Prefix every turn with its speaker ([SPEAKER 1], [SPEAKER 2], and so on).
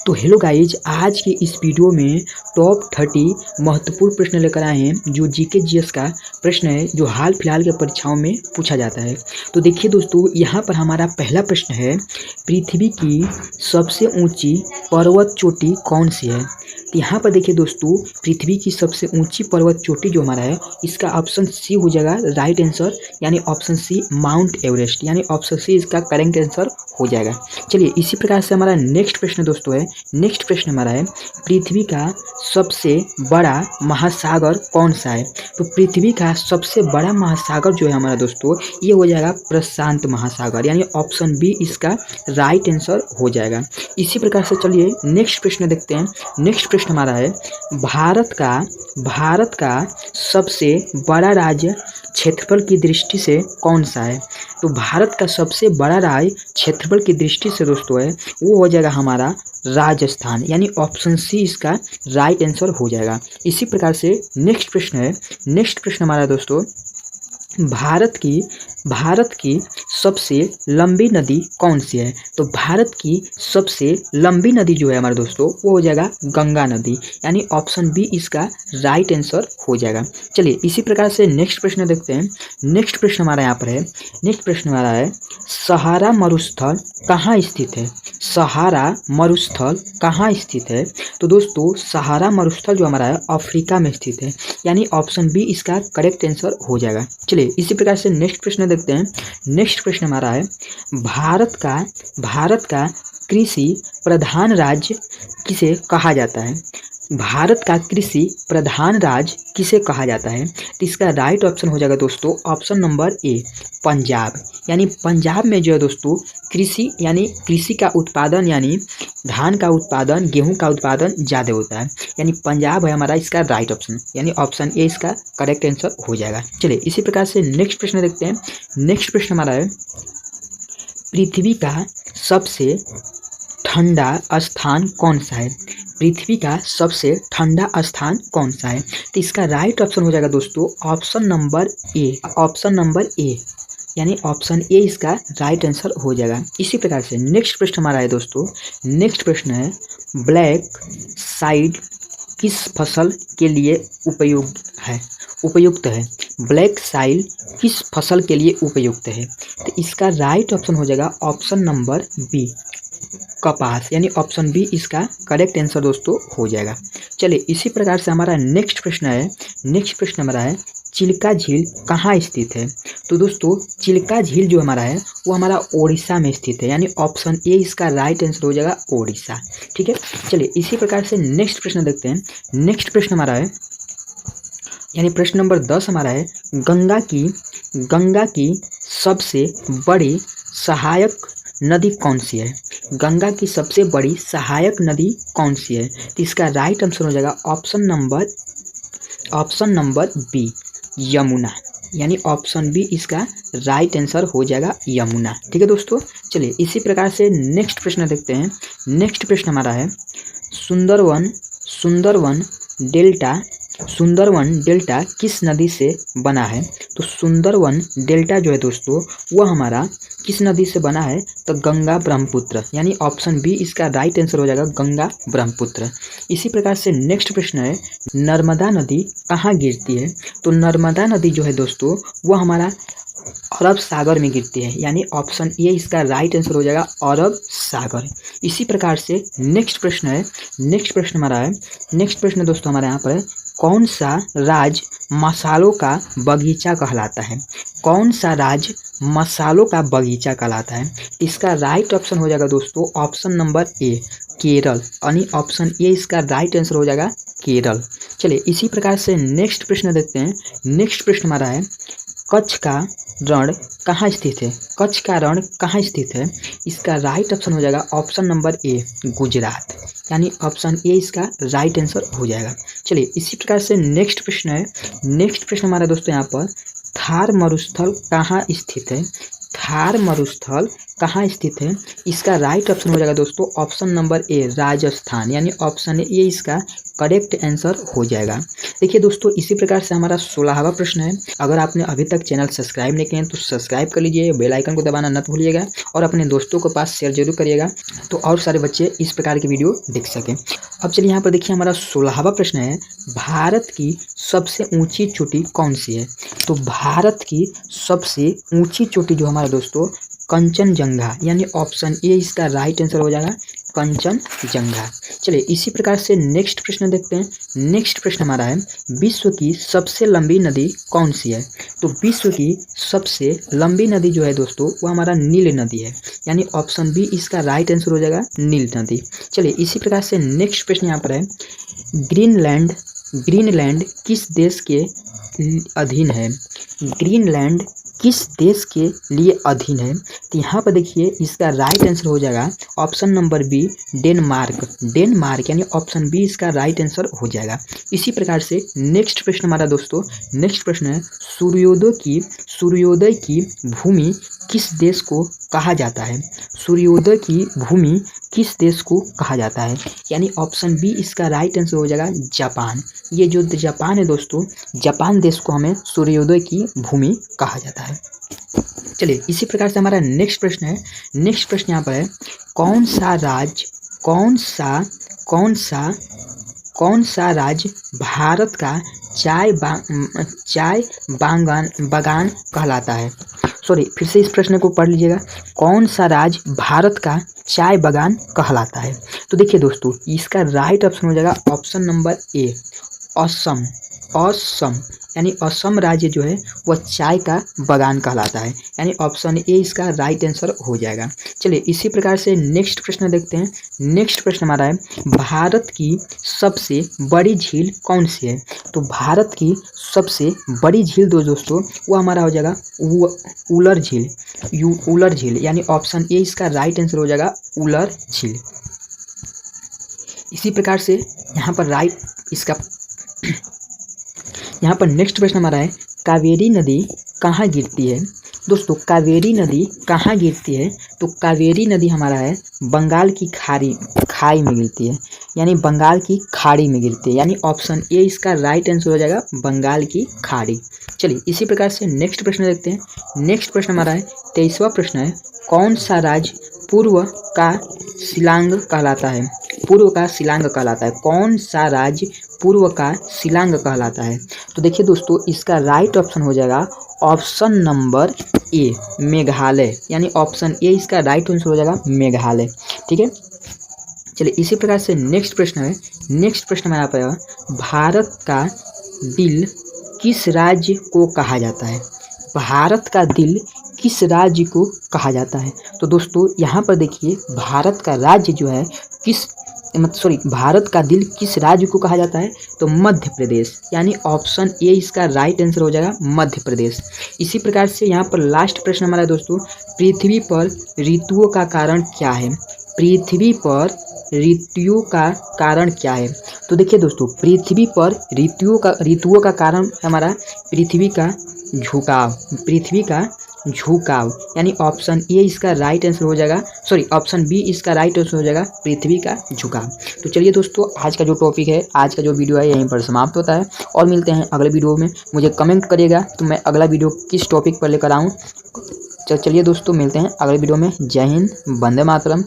[SPEAKER 1] तो hello guys, आज की इस वीडियो में टॉप 30 महत्वपूर्ण प्रश्न लेकर आए हैं जो जीके जीएस का प्रश्न है जो हाल फिलहाल के परीक्षाओं में पूछा जाता है। तो देखिए दोस्तों, यहाँ पर हमारा पहला प्रश्न है, पृथ्वी की सबसे ऊंची पर्वत चोटी कौन सी है। तो यहाँ पर देखिए दोस्तों, पृथ्वी की सबसे ऊंची पर्वत चोटी जो हमारा है, इसका ऑप्शन सी हो जाएगा राइट आंसर, यानी ऑप्शन सी माउंट एवरेस्ट, यानी ऑप्शन सी इसका करेक्ट आंसर हो जाएगा। चलिए इसी प्रकार से हमारा नेक्स्ट प्रश्न दोस्तों है, नेक्स्ट प्रश्न हमारा है, पृथ्वी का सबसे बड़ा महासागर कौन सा है। तो पृथ्वी का सबसे बड़ा महासागर जो है हमारा दोस्तों, ये हो जाएगा प्रशांत महासागर, यानी ऑप्शन बी इसका राइट आंसर हो जाएगा। इसी प्रकार से चलिए नेक्स्ट प्रश्न देखते हैं। नेक्स्ट प्रश्न हमारा है, भारत का सबसे बड़ा राज्य क्षेत्रफल की दृष्टि से कौन सा है। तो भारत का सबसे बड़ा राज्य क्षेत्रफल की दृष्टि से दोस्तों है, वो हो जाएगा हमारा राजस्थान, यानी ऑप्शन सी इसका राइट आंसर हो जाएगा। इसी प्रकार से नेक्स्ट प्रश्न है, नेक्स्ट प्रश्न हमारा दोस्तों, भारत की सबसे लंबी नदी कौन सी है। तो भारत की सबसे लंबी नदी जो है हमारे दोस्तों, वो हो जाएगा गंगा नदी, यानी ऑप्शन बी इसका राइट आंसर हो जाएगा। चलिए इसी प्रकार से नेक्स्ट प्रश्न देखते हैं। नेक्स्ट प्रश्न हमारा यहाँ पर है, नेक्स्ट प्रश्न हमारा है, सहारा मरुस्थल कहाँ स्थित है। सहारा मरुस्थल कहाँ स्थित है। तो दोस्तों, सहारा मरुस्थल जो हमारा है अफ्रीका में स्थित है, यानी ऑप्शन बी इसका करेक्ट आंसर हो जाएगा। चलिए इसी प्रकार से नेक्स्ट प्रश्न देखते हैं। नेक्स्ट प्रश्न हमारा है, भारत का कृषि प्रधान राज्य किसे कहा जाता है। भारत का कृषि प्रधान राज्य किसे कहा जाता है। तो इसका राइट ऑप्शन हो जाएगा दोस्तों ऑप्शन नंबर ए पंजाब, यानी पंजाब में जो है दोस्तों कृषि यानी कृषि का उत्पादन, यानी धान का उत्पादन, गेहूं का उत्पादन ज़्यादा होता है, यानी पंजाब है हमारा इसका राइट ऑप्शन, यानी ऑप्शन ए इसका करेक्ट आंसर हो जाएगा। चलिए इसी प्रकार से नेक्स्ट प्रश्न देखते हैं। नेक्स्ट प्रश्न हमारा है, पृथ्वी का सबसे ठंडा स्थान कौन सा है। पृथ्वी का सबसे ठंडा स्थान कौन सा है। तो इसका राइट ऑप्शन हो जाएगा दोस्तों option number A, option number A, यानी ऑप्शन ए इसका राइट आंसर हो जाएगा। इसी प्रकार से नेक्स्ट प्रश्न हमारा है दोस्तों, नेक्स्ट प्रश्न है, ब्लैक साइड किस फसल के लिए उपयुक्त है। ब्लैक साइल किस फसल के लिए उपयुक्त है। तो इसका राइट ऑप्शन हो जाएगा ऑप्शन नंबर बी कपास, यानी ऑप्शन बी इसका करेक्ट आंसर दोस्तों हो जाएगा। चलिए इसी प्रकार से हमारा नेक्स्ट प्रश्न है, नेक्स्ट प्रश्न हमारा है, चिल्का झील कहाँ स्थित है। तो दोस्तों, चिल्का झील जो हमारा है वो हमारा ओडिशा में स्थित है, यानी ऑप्शन ए इसका राइट आंसर हो जाएगा ओडिशा। ठीक है, चलिए इसी प्रकार से नेक्स्ट प्रश्न देखते हैं। नेक्स्ट प्रश्न हमारा है, यानी प्रश्न नंबर 10 हमारा है, गंगा की सबसे बड़ी सहायक नदी कौन सी है। गंगा की सबसे बड़ी सहायक नदी कौन सी है। तो इसका राइट आंसर हो जाएगा ऑप्शन नंबर बी यमुना, यानी ऑप्शन बी इसका राइट आंसर हो जाएगा यमुना। ठीक है दोस्तों, चलिए इसी प्रकार से नेक्स्ट प्रश्न देखते हैं। नेक्स्ट प्रश्न हमारा है, सुंदरवन डेल्टा किस नदी से बना है। तो सुंदरवन डेल्टा जो है दोस्तों, वह हमारा किस नदी से बना है। तो गंगा ब्रह्मपुत्र, यानी ऑप्शन बी इसका राइट आंसर हो जाएगा गंगा ब्रह्मपुत्र। इसी प्रकार से नेक्स्ट प्रश्न है, नर्मदा नदी कहाँ गिरती है। तो नर्मदा नदी जो है दोस्तों, वह हमारा अरब सागर में गिरती है, यानी ऑप्शन ए इसका राइट आंसर हो जाएगा अरब सागर। इसी प्रकार से नेक्स्ट प्रश्न है, नेक्स्ट प्रश्न हमारा है, नेक्स्ट प्रश्न दोस्तों हमारे यहाँ पर है, कौन सा राज्य मसालों का बगीचा कहलाता है। कौन सा राज्य मसालों का बगीचा कहलाता है। इसका राइट ऑप्शन हो जाएगा दोस्तों ऑप्शन नंबर ए केरल, यानी ऑप्शन ए इसका राइट आंसर हो जाएगा केरल। चलिए इसी प्रकार से नेक्स्ट प्रश्न देखते हैं। नेक्स्ट प्रश्न हमारा है, कच्छ का रण कहाँ स्थित है। कच्छ का रण कहाँ स्थित है। इसका राइट ऑप्शन हो जाएगा ऑप्शन नंबर ए गुजरात, यानी ऑप्शन ए इसका राइट आंसर हो जाएगा। चलिए इसी प्रकार से नेक्स्ट प्रश्न है, नेक्स्ट प्रश्न हमारा दोस्तों यहाँ पर, थार मरुस्थल कहाँ स्थित है। थार मरुस्थल कहाँ स्थित है? इसका राइट ऑप्शन हो जाएगा दोस्तों ऑप्शन नंबर ए राजस्थान, यानी ऑप्शन ए इसका करेक्ट आंसर हो जाएगा। देखिए दोस्तों, इसी प्रकार से हमारा 16वां प्रश्न है। अगर आपने अभी तक चैनल सब्सक्राइब नहीं किया तो सब्सक्राइब कर लीजिए, बेल आइकन को दबाना मत भूलिएगा और अपने दोस्तों के पास शेयर जरूर करिएगा तो और सारे बच्चे इस प्रकार की वीडियो देख सकें। अब चलिए यहाँ पर देखिए, हमारा 16वां प्रश्न है, भारत की सबसे ऊंची चोटी कौन सी है? तो भारत की सबसे ऊंची चोटी जो हमारा दोस्तों कंचनजंगा, यानी ऑप्शन ए इसका राइट आंसर हो जाएगा कंचनजंगा। चलिए इसी प्रकार से नेक्स्ट प्रश्न देखते हैं। नेक्स्ट प्रश्न हमारा है, विश्व की सबसे लंबी नदी कौन सी है? तो विश्व की सबसे लंबी नदी जो है दोस्तों वो हमारा नील नदी है, यानी ऑप्शन बी इसका राइट आंसर हो जाएगा नील नदी। चलिए इसी प्रकार से नेक्स्ट प्रश्न यहाँ पर है, ग्रीनलैंड ग्रीनलैंड किस देश के अधीन है? ग्रीनलैंड किस देश के लिए अधीन है? तो यहाँ पर देखिए इसका राइट आंसर हो जाएगा option number B Denmark. Denmark यानी ऑप्शन बी इसका राइट आंसर हो जाएगा। इसी प्रकार से नेक्स्ट प्रश्न हमारा दोस्तों, नेक्स्ट प्रश्न है, सूर्योदय की भूमि किस देश को कहा जाता है? सूर्योदय की भूमि किस देश को कहा जाता है? यानी ऑप्शन बी इसका राइट आंसर हो जाएगा जापान। ये जो जापान है दोस्तों, जापान देश को हमें सूर्योदय की भूमि कहा जाता है। चलिए इसी प्रकार से हमारा नेक्स्ट प्रश्न है। नेक्स्ट प्रश्न यहाँ पर है, कौन सा राज्य भारत का चाय बागान कहलाता है? सॉरी, फिर से इस प्रश्न को पढ़ लीजिएगा। कौन सा राज्य भारत का चाय बागान कहलाता है? तो देखिए दोस्तों, इसका राइट ऑप्शन हो जाएगा option number A Assam. Assam यानी असम राज्य जो है वह चाय का बागान कहलाता है, यानी ऑप्शन ए इसका राइट आंसर हो जाएगा। चलिए इसी प्रकार से नेक्स्ट प्रश्न देखते हैं। नेक्स्ट प्रश्न हमारा है, भारत की सबसे बड़ी झील कौन सी है? तो भारत की सबसे बड़ी झील दोस्तों वो हमारा हो जाएगा उलर झील। उलर झील यानी ऑप्शन ए इसका राइट आंसर हो जाएगा उलर झील। इसी प्रकार से यहाँ पर नेक्स्ट प्रश्न हमारा है, कावेरी नदी कहाँ गिरती है? दोस्तों कावेरी नदी कहाँ गिरती है? तो कावेरी नदी हमारा है बंगाल की खाई में गिरती है, यानी बंगाल की खाड़ी में गिरती है, यानी ऑप्शन ए इसका राइट आंसर हो जाएगा बंगाल की खाड़ी। चलिए इसी प्रकार से नेक्स्ट प्रश्न देखते हैं। नेक्स्ट प्रश्न हमारा है 23वां प्रश्न है, कौन सा राज्य पूर्व का शिलांग कहलाता है? पूर्व का शिलांग कहलाता है। कौन सा राज्य पूर्व का शिलांग कहलाता है? तो देखिए दोस्तों, इसका राइट ऑप्शन हो जाएगा ऑप्शन नंबर ए मेघालय, यानी ऑप्शन ए इसका राइट आंसर हो जाएगा मेघालय। ठीक है, चलिए इसी प्रकार से नेक्स्ट प्रश्न है। नेक्स्ट प्रश्न में यहाँ पर, भारत का दिल किस राज्य को कहा जाता है? भारत का दिल किस राज्य को कहा जाता है? तो दोस्तों यहाँ पर देखिए, भारत का राज्य जो है भारत का दिल किस राज्य को कहा जाता है? तो मध्य प्रदेश, यानी ऑप्शन ए इसका राइट आंसर हो जाएगा मध्य प्रदेश। इसी प्रकार से यहाँ पर लास्ट प्रश्न हमारा दोस्तों, पृथ्वी पर ऋतुओं का कारण क्या है? पृथ्वी पर ऋतुओं का कारण क्या है? तो देखिए दोस्तों, पृथ्वी पर ऋतुओं का कारण हमारा पृथ्वी का झुकाव, यानी ऑप्शन ए इसका राइट आंसर हो जाएगा, ऑप्शन बी इसका राइट आंसर हो जाएगा पृथ्वी का झुकाव। तो चलिए दोस्तों, आज का जो टॉपिक है, आज का जो वीडियो है यहीं पर समाप्त होता है और मिलते हैं अगले वीडियो में। मुझे कमेंट करिएगा तो मैं अगला वीडियो किस टॉपिक पर लेकर आऊँ। चलिए दोस्तों, मिलते हैं अगले वीडियो में। जय हिंद, वंदे मातरम।